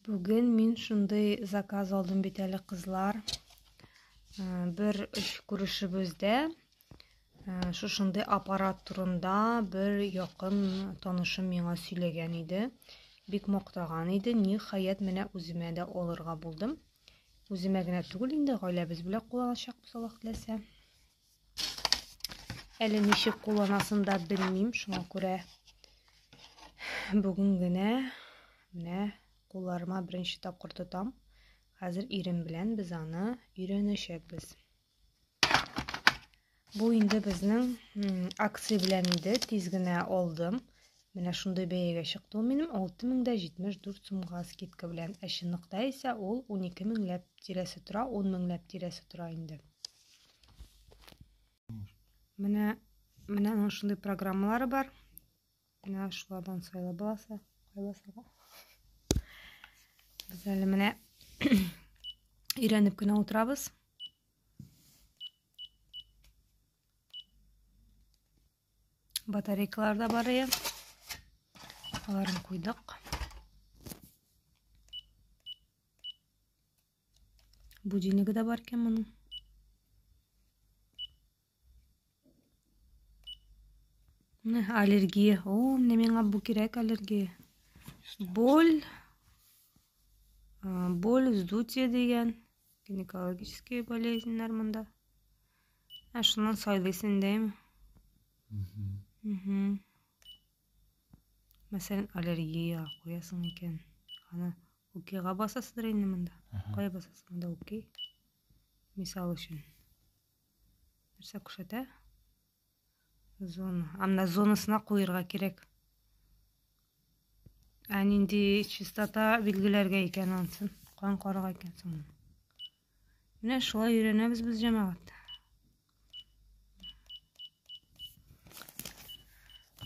Bugün men şunday zakaz aldım bit әле kızlar. Bir iş күрешебездә шушындай аппарат турында bir якын танышым миңа сөйләгән иде. Бик мактаган иде. Ниһаять менә үземә дә алырга булдым. Үземә генә түгел инде, гаиләбез белән кулланачакбыз Аллаһ теләсә. Әле ничек кулланасын да белмим, шуңа күрә бүген генә менә кулларыма беренче тапкыр тотам. Хәзер ирем белән без аны өйрәнәчәкбез. Бу инде безнең акция белән иде, тиз генә алдым. Менә шундый бәягә чыкты ул минем 6074 сумга скидка белән. Чынлыкта исә ул 12000 ләп тирәсе тора, 10000 ләп тирәсе тора инде. Менә аның шундый программалары бар. Менә шулардан сайлап аласы, кайбасыга. Без әле менә өйрәнеп кенә утырабыз. Батарейкалар да бар иде. Аларын куйдык. Будильниги да бар икән моның. Аллергия. О, менә миңа бу кирәк, аллергия. Боль, вздутие дигән гинекологические болезньләр монда. Шуннан сайлыйсың дәйме? Мәсәлән, аллергия куясың икән. Аны окейга басасыдыр инде монда. Кая басасың монда окей? Мисал өчен. Нәрсә күрсәтә? Зона. Анда зонасына куярга кирәк. Нинди чистота билгеләргә икән ансын. Кан карага икән соң. Менә шулай өйрәнәбез без җәмәгать.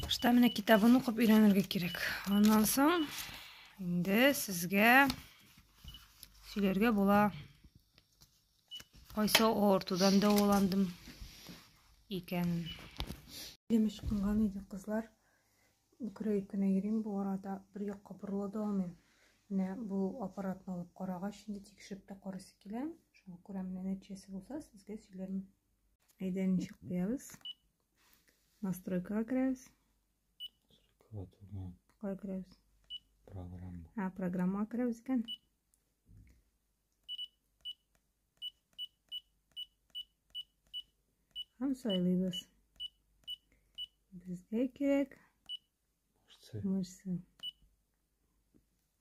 Башта менә китабын укып өйрәнергә кирәк. Аннан соң инде сезгә сөйләргә була. Кайсы авыртудан дәваландым икән. Демеш кылган иде кызлар. Күрәеп кенә йөрим, бу арада бер якка борылып да алмыйм. Менә бу аппаратны алып карагач, инде тикшереп тә карыйсы килә. Шуңа күрә менә нәтиҗәсе булса, сезгә сөйләрмен. Әйдә, ничек куябыз? Настройкага керәбез. Кая керәбез? Программа. Программага керәбез икән. Һәм сайлыйбыз. Безгә кирәк мышцы.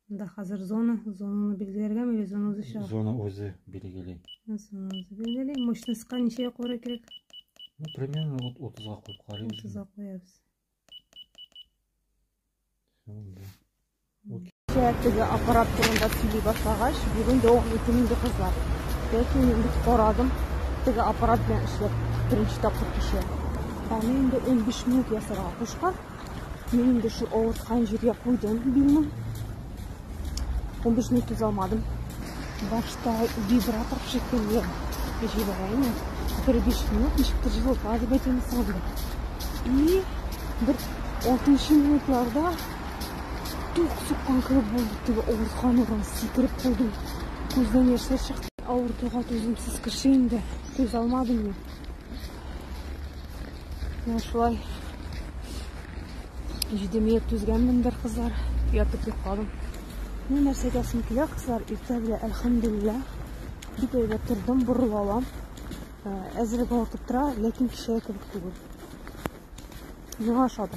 Да хәзер зонаны билгеләргәме, зона үзе чыга? Зона үзе билгели. Зона үзе билгели. Мышныска ничә куярга кирәк? Примерно 30га куеп карыйбыз. 30га куябыз. Теге аппарат турында сөйли башлагач, бүген дәвам итим инде кызлар. Ләкин инде карадым, теге аппарат белән эшләп беренче тапкыр кеше. Аны инде 15 минут ясарга кушкан. Мен инде шу авырткан җиргә куйдым билне. 15 минут түзалмадым. Башта вибратор шикелле җибәрәйме? 5 минут ничектер җылытады дип әйтәм. И бер 60 минутларда тук суккан кебек булды. Теге авырткан урын сикереп куйдым. Күздән яшьләр чыкты. Авыртуга түземсез кеше инде. Түзалмадым мин. Менә шулай 7 минут түзгәнмендер кызлар. Ятып йокладым. Менә нәрсә дәсем килә кызлар, иртә белән әлхәмдулилла. Бик әйбәт тордым, борылып алам. Әзерлек вакыт тора, ләкин кеше кебек түгел. Миңа ошады.